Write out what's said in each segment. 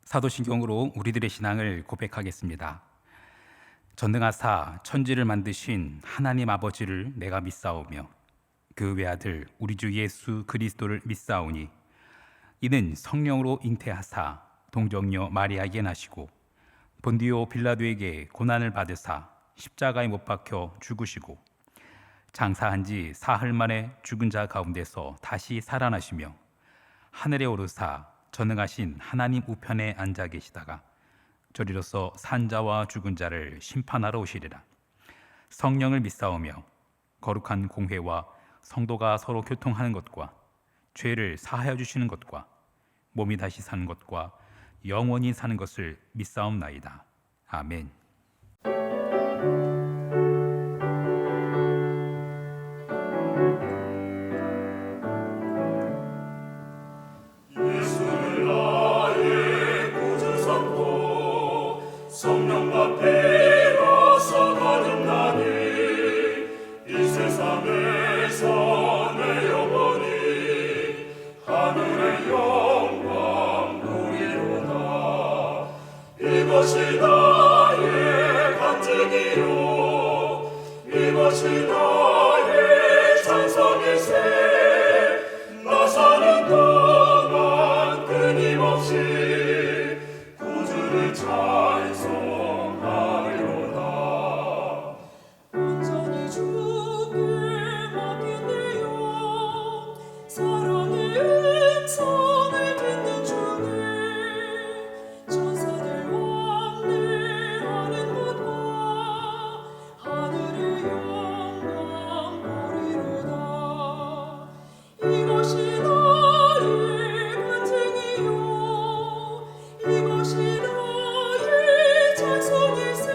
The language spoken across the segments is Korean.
사도신경으로 우리들의 신앙을 고백하겠습니다. 전능하사 천지를 만드신 하나님 아버지를 내가 믿사오며 그 외아들 우리 주 예수 그리스도를 믿사오니 이는 성령으로 잉태하사 동정녀 마리아에게 나시고 본디오 빌라도에게 고난을 받으사 십자가에 못 박혀 죽으시고 장사한 지 사흘 만에 죽은 자 가운데서 다시 살아나시며 하늘에 오르사 전능하신 하나님 우편에 앉아 계시다가 저리로서 산자와 죽은 자를 심판하러 오시리라. 성령을 믿사오며 거룩한 공회와 성도가 서로 교통하는 것과 죄를 사하여 주시는 것과 몸이 다시 사는 것과 영원히 사는 것을 믿사옵나이다. 아멘. 성령과 피로서 거듭나니 이 세상에서 내 영혼이 하늘의 영광 누리로다. 이것이 나의 간증이요 이것이 나의 찬송일세. 나 사는 동안 끊임없이 구주를 찬송하리로다. 온전히 주께 맡긴대요. 사랑의 음성을 듣는 중에 천사들 왕래하는 곳과 하늘의 영광 보리로다. 이것이 나의 간증이요 이것이 나의 찬송일세.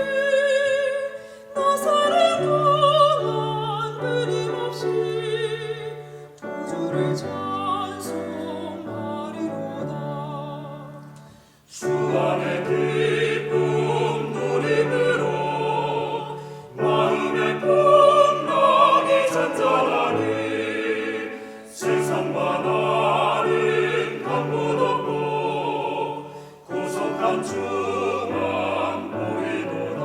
나 사는 동안 끊임없이 주를 찬송하리로다. 주 안에 기쁨 누림으로 마음의 풍랑이 잔잔하니 세상과 나는 강분 없고 구속한 주만 보이도다.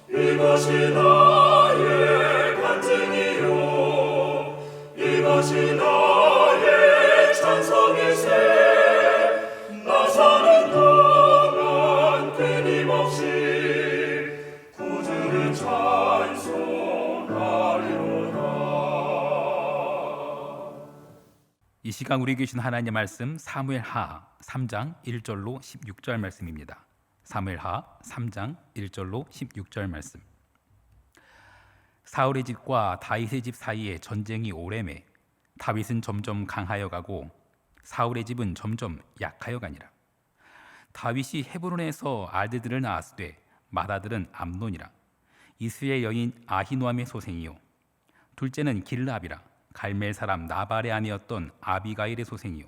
이것이 나의 간증이요 이것이 나의 찬송일세. 나 사는 동안 끊임없이 구주를 찬송하리로다. 이 시간 우리 계신 하나님의 말씀 사무엘하 3장 1절로 16절 말씀입니다. 사무엘하 3장 1절로 16절 말씀. 사울의 집과 다윗의 집 사이에 전쟁이 오래매 다윗은 점점 강하여 가고 사울의 집은 점점 약하여 가니라. 다윗이 헤브론에서 아들들을 낳았으되 맏아들은 암논이라. 이스의 여인 아히노암의 소생이요 둘째는 길라압이라. 갈멜 사람 나발의 아내였던 아비가일의 소생이요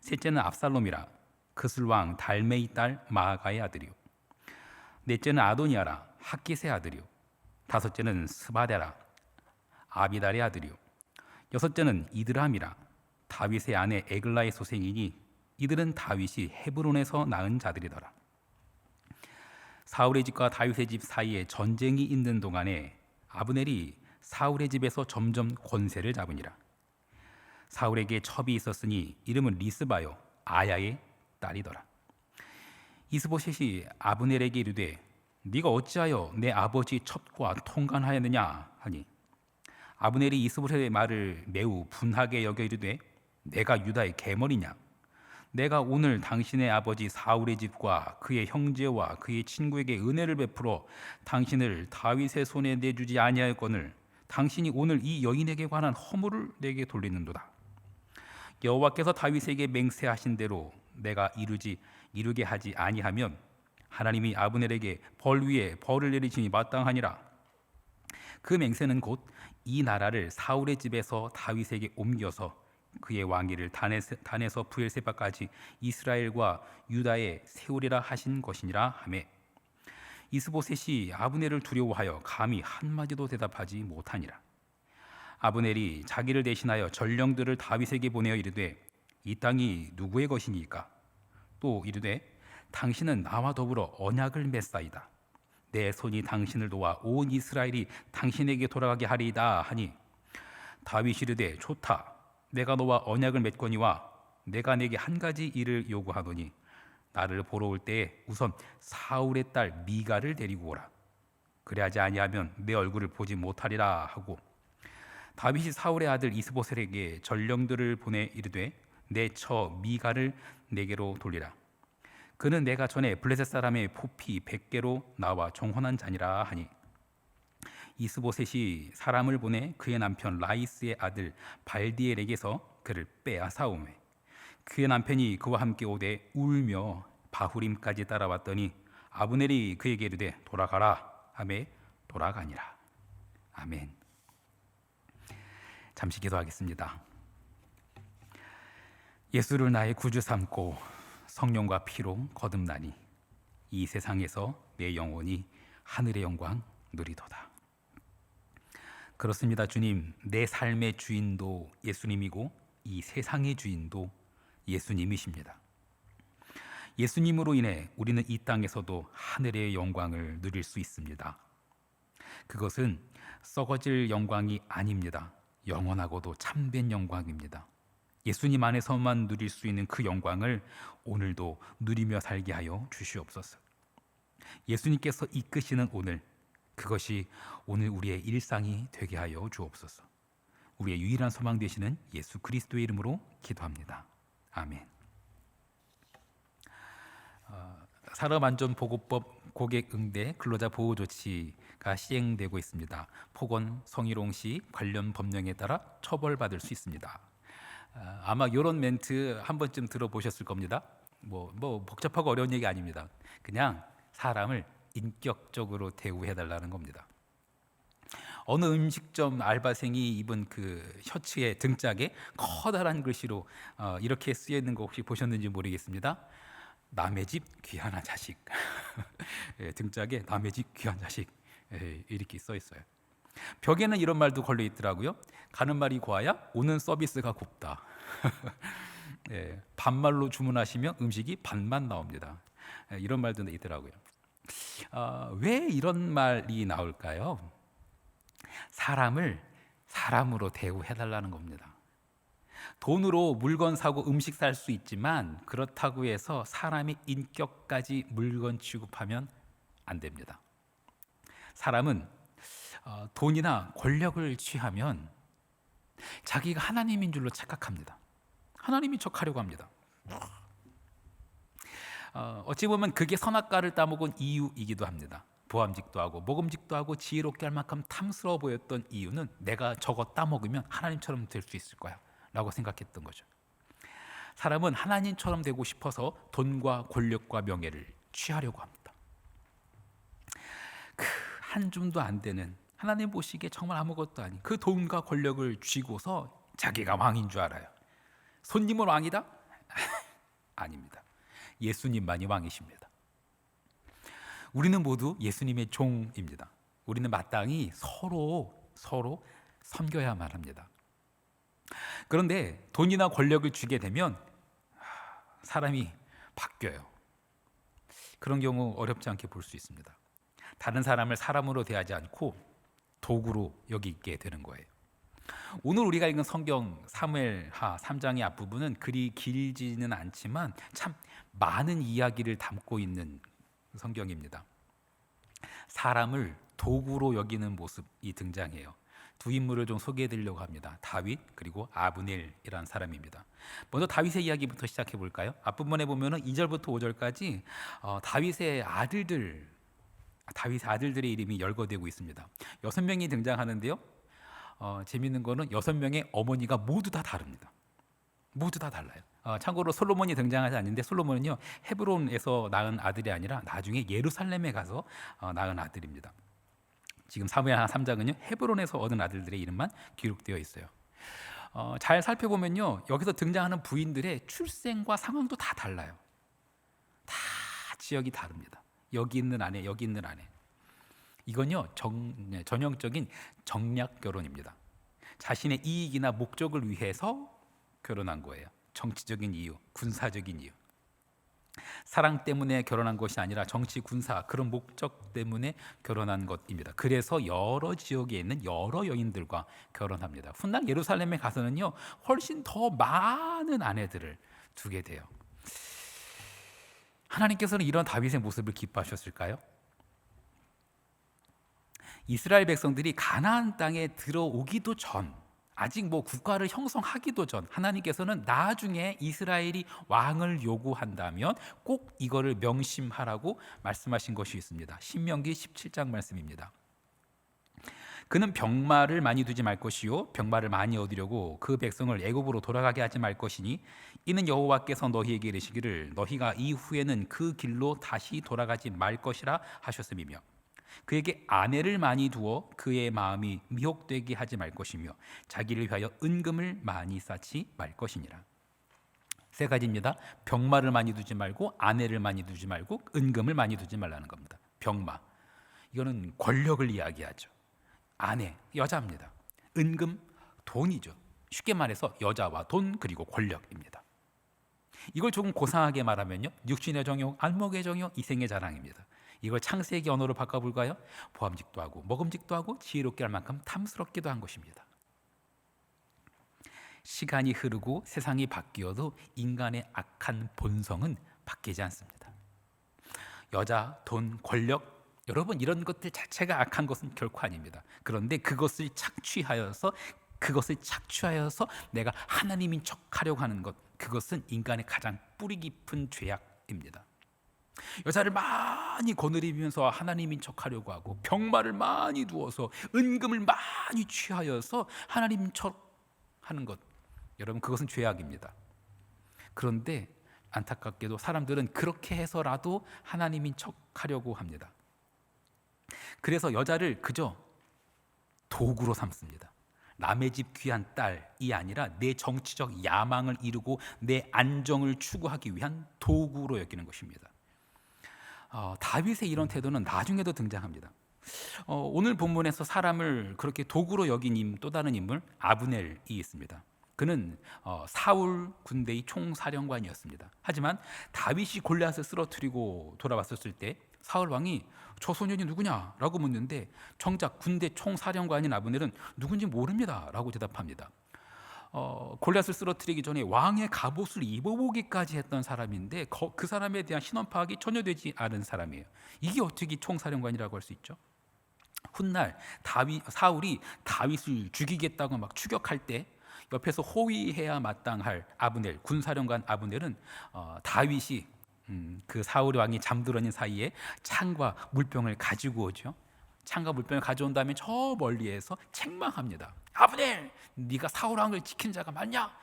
셋째는 압살롬이라. 그슬 왕 달메의 딸 마아가의 아들이요 넷째는 아도니아라. 학깃의 아들이요 다섯째는 스바데라. 아비달의 아들이요 여섯째는 이드람이라. 다윗의 아내 에글라의 소생이니 이들은 다윗이 헤브론에서 낳은 자들이더라. 사울의 집과 다윗의 집 사이에 전쟁이 있는 동안에 아브넬이 사울의 집에서 점점 권세를 잡으니라. 사울에게 첩이 있었으니 이름은 리스바요 아야의 딸이더라. 이스보셋이 아브넬에게 이르되 네가 어찌하여 내 아버지 첩과 통간하였느냐 하니 아브넬이 이스보셋의 말을 매우 분하게 여겨 이르되 내가 유다의 계머리냐. 내가 오늘 당신의 아버지 사울의 집과 그의 형제와 그의 친구에게 은혜를 베풀어 당신을 다윗의 손에 내주지 아니하였거늘 당신이 오늘 이 여인에게 관한 허물을 내게 돌리는도다. 여호와께서 다윗에게 맹세하신 대로 내가 이루게 하지 아니하면 하나님이 아브넬에게 벌 위에 벌을 내리시니 마땅하니라. 그 맹세는 곧 이 나라를 사울의 집에서 다윗에게 옮겨서 그의 왕위를 단에서 부엘세바까지 이스라엘과 유다에 세우리라 하신 것이니라 하매 이스보셋이 아브넬을 두려워하여 감히 한마디도 대답하지 못하니라. 아브넬이 자기를 대신하여 전령들을 다윗에게 보내어 이르되 이 땅이 누구의 것이니까? 또 이르되 당신은 나와 더불어 언약을 맺사이다. 내 손이 당신을 도와 온 이스라엘이 당신에게 돌아가게 하리이다 하니 다윗이 이르되 좋다. 내가 너와 언약을 맺거니와 내가 내게 한 가지 일을 요구하노니 나를 보러 올 때에 우선 사울의 딸 미가를 데리고 오라. 그리하지 아니하면 내 얼굴을 보지 못하리라 하고 다윗이 사울의 아들 이스보셋에게 전령들을 보내 이르되 내 처 미가를 내게로 돌리라. 그는 내가 전에 블레셋 사람의 포피 100개로 나와 정혼한 자니라 하니 이스보셋이 사람을 보내 그의 남편 라이스의 아들 발디엘에게서 그를 빼앗아오매 그의 남편이 그와 함께 오되 울며 바후림까지 따라왔더니 아브넬이 그에게 이르되 돌아가라 하매 돌아가니라. 아멘. 잠시 기도하겠습니다. 예수를 나의 구주 삼고 성령과 피로 거듭나니 이 세상에서 내 영혼이 하늘의 영광 누리도다. 그렇습니다. 주님, 내 삶의 주인도 예수님이고 이 세상의 주인도 예수님이십니다. 예수님으로 인해 우리는 이 땅에서도 하늘의 영광을 누릴 수 있습니다. 그것은 썩어질 영광이 아닙니다. 영원하고도 참된 영광입니다. 예수님 안에서만 누릴 수 있는 그 영광을 오늘도 누리며 살게 하여 주시옵소서. 예수님께서 이끄시는 오늘, 그것이 오늘 우리의 일상이 되게 하여 주옵소서. 우리의 유일한 소망 되시는 예수 그리스도의 이름으로 기도합니다. 아멘. 산업안전보고법 고객 응대 근로자 보호 조치가 시행되고 있습니다. 폭언, 성희롱 시 관련 법령에 따라 처벌받을 수 있습니다. 아마 이런 멘트 한 번쯤 들어보셨을 겁니다. 뭐 복잡하고 어려운 얘기 아닙니다. 그냥 사람을 인격적으로 대우해달라는 겁니다. 어느 음식점 알바생이 입은 그 셔츠의 등짝에 커다란 글씨로 이렇게 쓰여 있는 거 혹시 보셨는지 모르겠습니다. 남의 집 귀한 자식. 예, 등짝에 남의 집 귀한 자식. 예, 이렇게 써 있어요. 벽에는 이런 말도 걸려 있더라고요. 가는 말이 고와야 오는 서비스가 곱다. 예, 반말로 주문하시면 음식이 반만 나옵니다. 예, 이런 말도 있더라고요. 왜 이런 말이 나올까요? 사람을 사람으로 대우해달라는 겁니다. 돈으로 물건 사고 음식 살 수 있지만 그렇다고 해서 사람의 인격까지 물건 취급하면 안 됩니다. 사람은 돈이나 권력을 취하면 자기가 하나님인 줄로 착각합니다. 하나님인 척하려고 합니다. 어찌 보면 그게 선악과를 따먹은 이유이기도 합니다. 보암직도 하고 먹음직도 하고 지혜롭게 할 만큼 탐스러워 보였던 이유는 내가 저거 따먹으면 하나님처럼 될 수 있을 거야 라고 생각했던 거죠. 사람은 하나님처럼 되고 싶어서 돈과 권력과 명예를 취하려고 합니다. 한 줌도 안 되는, 하나님 보시기에 정말 아무것도 아닌 그 돈과 권력을 쥐고서 자기가 왕인 줄 알아요. 손님은 왕이다? 아닙니다. 예수님만이 왕이십니다. 우리는 모두 예수님의 종입니다. 우리는 마땅히 서로 섬겨야만 합니다. 그런데 돈이나 권력을 쥐게 되면 사람이 바뀌어요. 그런 경우 어렵지 않게 볼 수 있습니다. 다른 사람을 사람으로 대하지 않고 도구로 여기게 되는 거예요. 오늘 우리가 읽은 성경 사무엘하 3장의 앞부분은 그리 길지는 않지만 참 많은 이야기를 담고 있는 성경입니다. 사람을 도구로 여기는 모습이 등장해요. 두 인물을 좀 소개해 드리려고 합니다. 다윗 그리고 아브넬이라는 사람입니다. 먼저 다윗의 이야기부터 시작해 볼까요? 앞부분에 보면은 2절부터 5절까지 다윗의 아들들의 이름이 열거되고 있습니다. 6명이 등장하는데요. 재미있는 거는 6명의 어머니가 모두 다 다릅니다. 모두 다 달라요. 참고로 솔로몬이 등장하지 않는데 솔로몬은요 헤브론에서 낳은 아들이 아니라 나중에 예루살렘에 가서 낳은 아들입니다. 지금 사무엘하 3장은요 헤브론에서 얻은 아들들의 이름만 기록되어 있어요. 잘 살펴보면요 여기서 등장하는 부인들의 출생과 상황도 다 달라요. 다 지역이 다릅니다. 여기 있는 아내, 여기 있는 아내. 이건요 전형적인 정략 결혼입니다. 자신의 이익이나 목적을 위해서 결혼한 거예요. 정치적인 이유, 군사적인 이유. 사랑 때문에 결혼한 것이 아니라 정치, 군사 그런 목적 때문에 결혼한 것입니다. 그래서 여러 지역에 있는 여러 여인들과 결혼합니다. 훗날 예루살렘에 가서는요 훨씬 더 많은 아내들을 두게 돼요. 하나님께서는 이런 다윗의 모습을 기뻐하셨을까요? 이스라엘 백성들이 가나안 땅에 들어오기도 전, 아직 국가를 형성하기도 전, 하나님께서는 나중에 이스라엘이 왕을 요구한다면 꼭 이거를 명심하라고 말씀하신 것이 있습니다. 신명기 17장 말씀입니다. 그는 병마를 많이 두지 말 것이요 병마를 많이 얻으려고 그 백성을 애굽으로 돌아가게 하지 말 것이니 이는 여호와께서 너희에게 이르시기를 너희가 이후에는 그 길로 다시 돌아가지 말 것이라 하셨음이며 그에게 아내를 많이 두어 그의 마음이 미혹되게 하지 말 것이며 자기를 위하여 은금을 많이 쌓지 말 것이니라. 세 가지입니다. 병마를 많이 두지 말고 아내를 많이 두지 말고 은금을 많이 두지 말라는 겁니다. 병마, 이거는 권력을 이야기하죠. 아내, 여자입니다. 은금, 돈이죠. 쉽게 말해서 여자와 돈 그리고 권력입니다. 이걸 조금 고상하게 말하면요 육신의 정욕, 안목의 정욕, 이생의 자랑입니다. 이걸 창세기 언어로 바꿔볼까요? 보암직도 하고 먹음직도 하고 지혜롭게 할 만큼 탐스럽기도 한 것입니다. 시간이 흐르고 세상이 바뀌어도 인간의 악한 본성은 바뀌지 않습니다. 여자, 돈, 권력, 여러분 이런 것들 자체가 악한 것은 결코 아닙니다. 그런데 그것을 착취하여서 내가 하나님인 척하려고 하는 것, 그것은 인간의 가장 뿌리 깊은 죄악입니다. 여자를 많이 거느리면서 하나님인 척하려고 하고 병마를 많이 두어서 은금을 많이 취하여서 하나님인 척하는 것, 여러분 그것은 죄악입니다. 그런데 안타깝게도 사람들은 그렇게 해서라도 하나님인 척하려고 합니다. 그래서 여자를 그저 도구로 삼습니다. 남의 집 귀한 딸이 아니라 내 정치적 야망을 이루고 내 안정을 추구하기 위한 도구로 여기는 것입니다. 다윗의 이런 태도는 나중에도 등장합니다. 오늘 본문에서 사람을 그렇게 도구로 여긴 또 다른 인물 아브넬이 있습니다. 그는 사울 군대의 총사령관이었습니다. 하지만 다윗이 골리앗을 쓰러뜨리고 돌아왔었을 때 사울 왕이 저 소년이 누구냐라고 묻는데 정작 군대 총사령관인 아브넬은 누군지 모릅니다라고 대답합니다. 골리앗을 쓰러뜨리기 전에 왕의 갑옷을 입어보기까지 했던 사람인데 그 사람에 대한 신원 파악이 전혀 되지 않은 사람이에요. 이게 어떻게 총사령관이라고 할 수 있죠? 훗날 사울이 다윗을 죽이겠다고 막 추격할 때 옆에서 호위해야 마땅할 아브넬, 군사령관 아브넬은 다윗이 그 사울 왕이 잠들어있는 사이에 창과 물병을 가지고 오죠. 창과 물병을 가져온 다음에 저 멀리에서 책망합니다. 아브넬, 네가 사울 왕을 지킨 자가 맞냐?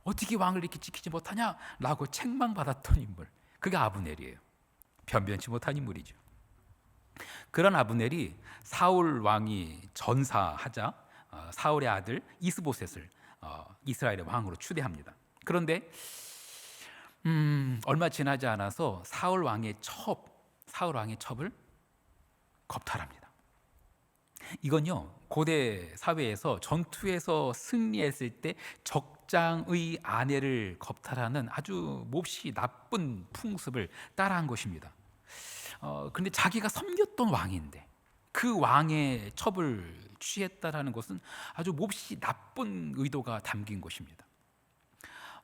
어떻게 왕을 이렇게 지키지 못하냐? 라고 책망받았던 인물, 그게 아브넬이에요. 변변치 못한 인물이죠. 그런 아브넬이 사울 왕이 전사하자 사울의 아들 이스보셋을 이스라엘의 왕으로 추대합니다. 그런데 얼마 지나지 않아서 사울 왕의 첩을 겁탈합니다. 이건요 고대 사회에서 전투에서 승리했을 때 적장의 아내를 겁탈하는 아주 몹시 나쁜 풍습을 따라한 것입니다. 그런데 자기가 섬겼던 왕인데 그 왕의 첩을 취했다라는 것은 아주 몹시 나쁜 의도가 담긴 것입니다.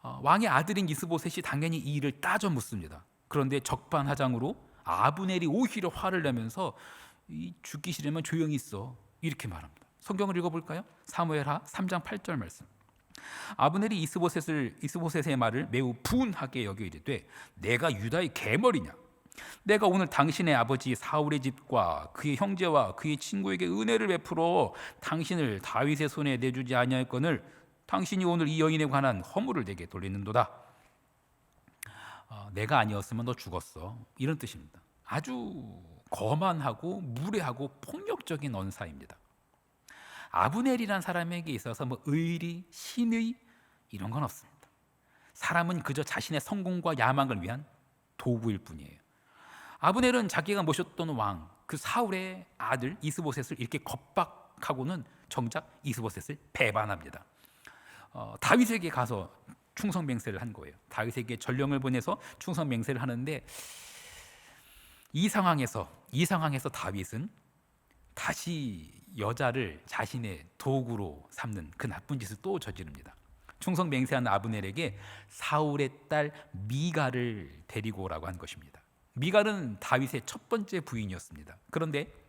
왕의 아들인 이스보셋이 당연히 이 일을 따져 묻습니다. 그런데 적반하장으로 아브넬이 오히려 화를 내면서 죽기 싫으면 조용히 있어 이렇게 말합니다. 성경을 읽어볼까요? 사무엘하 3장 8절 말씀. 아브넬이 이스보셋의 말을 매우 분하게 여겨 이르되 내가 유다의 개머리냐? 내가 오늘 당신의 아버지 사울의 집과 그의 형제와 그의 친구에게 은혜를 베풀어 당신을 다윗의 손에 내주지 아니하였거늘 당신이 오늘 이 여인에 관한 허물을 내게 돌리는도다. 내가 아니었으면 너 죽었어, 이런 뜻입니다. 아주 거만하고 무례하고 폭력적인 언사입니다. 아브넬이란 사람에게 있어서 의리, 신의 이런 건 없습니다. 사람은 그저 자신의 성공과 야망을 위한 도구일 뿐이에요. 아브넬은 자기가 모셨던 왕, 그 사울의 아들 이스보셋을 이렇게 겁박하고는 정작 이스보셋을 배반합니다. 다윗에게 가서 충성 맹세를 한 거예요. 다윗에게 전령을 보내서 충성 맹세를 하는데 이 상황에서 다윗은 다시 여자를 자신의 도구로 삼는 그 나쁜 짓을 또 저지릅니다. 충성 맹세한 아브넬에게 사울의 딸 미갈을 데리고 오라고 한 것입니다. 미갈은 다윗의 첫 번째 부인이었습니다. 그런데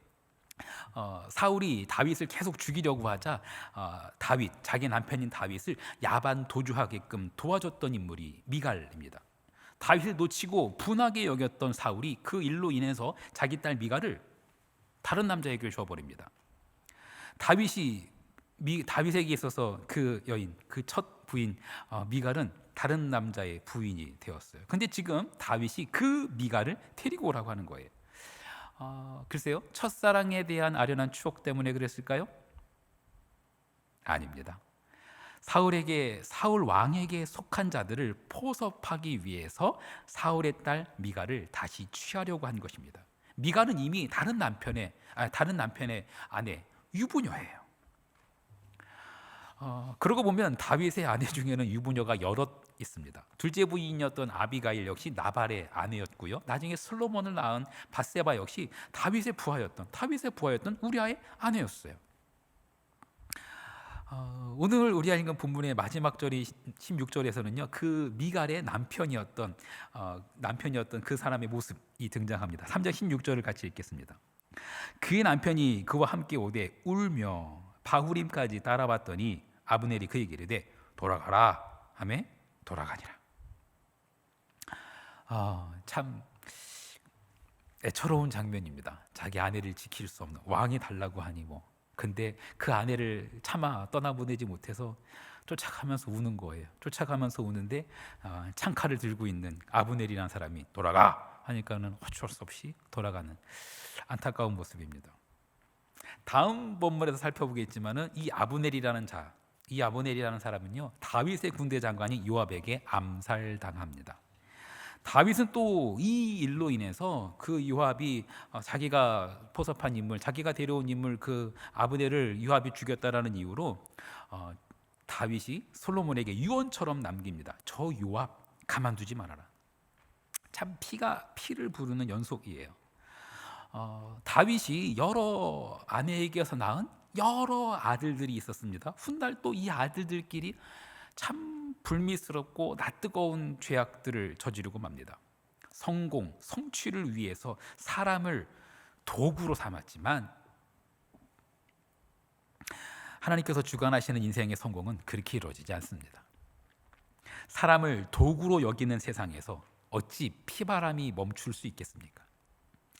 사울이 다윗을 계속 죽이려고 하자 자기 남편인 다윗을 야반 도주하게끔 도와줬던 인물이 미갈입니다. 다윗을 놓치고 분하게 여겼던 사울이 그 일로 인해서 자기 딸 미갈을 다른 남자에게 줘버립니다. 다윗에게 있어서 그 여인, 그 첫 부인 미갈은 다른 남자의 부인이 되었어요. 근데 지금 다윗이 그 미갈을 데리고 오라고 하는 거예요. 글쎄요, 첫사랑에 대한 아련한 추억 때문에 그랬을까요? 아닙니다. 사울 왕에게 속한 자들을 포섭하기 위해서 사울의 딸 미갈을 다시 취하려고 한 것입니다. 미갈은 이미 다른 남편의 아내 유부녀예요. 그러고 보면 다윗의 아내 중에는 유부녀가 여럿 있습니다. 둘째 부인이었던 아비가일 역시 나발의 아내였고요. 나중에 솔로몬을 낳은 밧세바 역시 다윗의 부하였던 우리아의 아내였어요. 오늘 우리아 읽은 본문의 마지막 절이 16절에서는요, 그 미갈의 남편이었던 그 사람의 모습이 등장합니다. 3장 16절을 같이 읽겠습니다. 그의 남편이 그와 함께 오되 울며 바후림까지 따라왔더니 아브넬이 그에게 이르되 돌아가라 하매 돌아가니라. 참 애처로운 장면입니다. 자기 아내를 지킬 수 없는 왕이 달라고 하니 근데 그 아내를 차마 떠나보내지 못해서 쫓아가면서 우는 거예요. 쫓아가면서 우는데 창칼을 들고 있는 아브넬이라는 사람이 돌아가 하니까는 어쩔 수 없이 돌아가는 안타까운 모습입니다. 다음 본문에서 살펴보겠지만은 이 아브넬이라는 사람은요, 다윗의 군대 장관인 요압에게 암살당합니다. 다윗은 또 이 일로 인해서 그 요압이 자기가 포섭한 인물, 자기가 데려온 인물 그 아브넬을 요압이 죽였다라는 이유로 다윗이 솔로몬에게 유언처럼 남깁니다. 저 요압 가만두지 말아라. 참 피를 부르는 연속이에요. 다윗이 여러 아내에게서 낳은 여러 아들들이 있었습니다. 훗날 또 이 아들들끼리 참 불미스럽고 낯뜨거운 죄악들을 저지르고 맙니다. 성취를 위해서 사람을 도구로 삼았지만 하나님께서 주관하시는 인생의 성공은 그렇게 이루어지지 않습니다. 사람을 도구로 여기는 세상에서 어찌 피바람이 멈출 수 있겠습니까?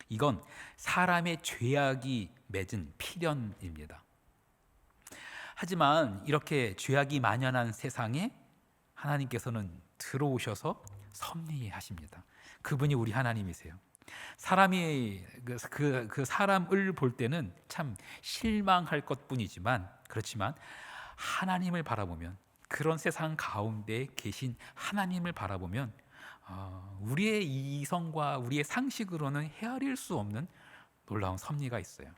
이건 사람의 죄악이 맺은 필연입니다. 하지만 이렇게 죄악이 만연한 세상에 하나님께서는 들어오셔서 섭리하십니다. 그분이 우리 하나님이세요. 사람이 그 사람을 볼 때는 참 실망할 것뿐이지만 그렇지만 하나님을 바라보면, 그런 세상 가운데 계신 하나님을 바라보면 우리의 이성과 우리의 상식으로는 헤아릴 수 없는 놀라운 섭리가 있어요.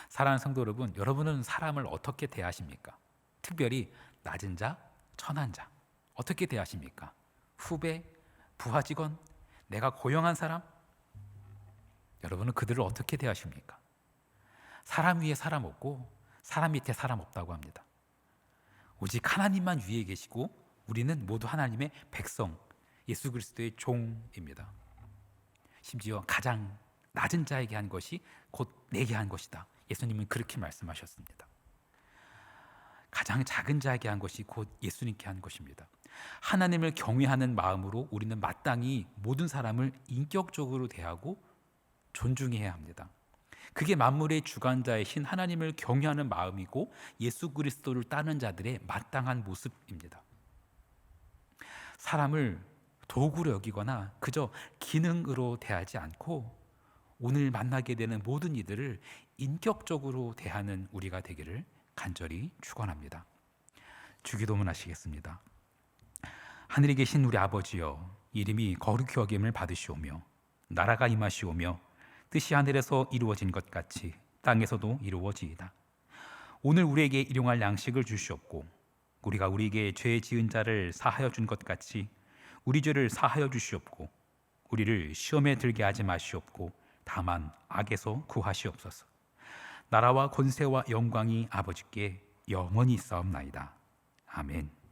사랑하는 성도 여러분, 여러분은 사람을 어떻게 대하십니까? 특별히 낮은 자, 천한 자 어떻게 대하십니까? 후배, 부하 직원, 내가 고용한 사람, 여러분은 그들을 어떻게 대하십니까? 사람 위에 사람 없고 사람 밑에 사람 없다고 합니다. 오직 하나님만 위에 계시고 우리는 모두 하나님의 백성, 예수 그리스도의 종입니다. 심지어 가장 낮은 자에게 한 것이 곧 내게 한 것이다. 예수님은 그렇게 말씀하셨습니다. 가장 작은 자에게 한 것이 곧 예수님께 한 것입니다. 하나님을 경외하는 마음으로 우리는 마땅히 모든 사람을 인격적으로 대하고 존중해야 합니다. 그게 만물의 주관자이신 하나님을 경외하는 마음이고 예수 그리스도를 따르는 자들의 마땅한 모습입니다. 사람을 도구로 여기거나 그저 기능으로 대하지 않고 오늘 만나게 되는 모든 이들을 인격적으로 대하는 우리가 되기를 간절히 축원합니다. 주기도문 하시겠습니다. 하늘에 계신 우리 아버지여, 이름이 거룩히 여김을 받으시오며 나라가 임하시오며 뜻이 하늘에서 이루어진 것 같이 땅에서도 이루어지이다. 오늘 우리에게 일용할 양식을 주시옵고 우리가 우리에게 죄 지은 자를 사하여 준 것 같이 우리 죄를 사하여 주시옵고 우리를 시험에 들게 하지 마시옵고 다만 악에서 구하시옵소서. 나라와 권세와 영광이 아버지께 영원히 있사옵나이다. 아멘.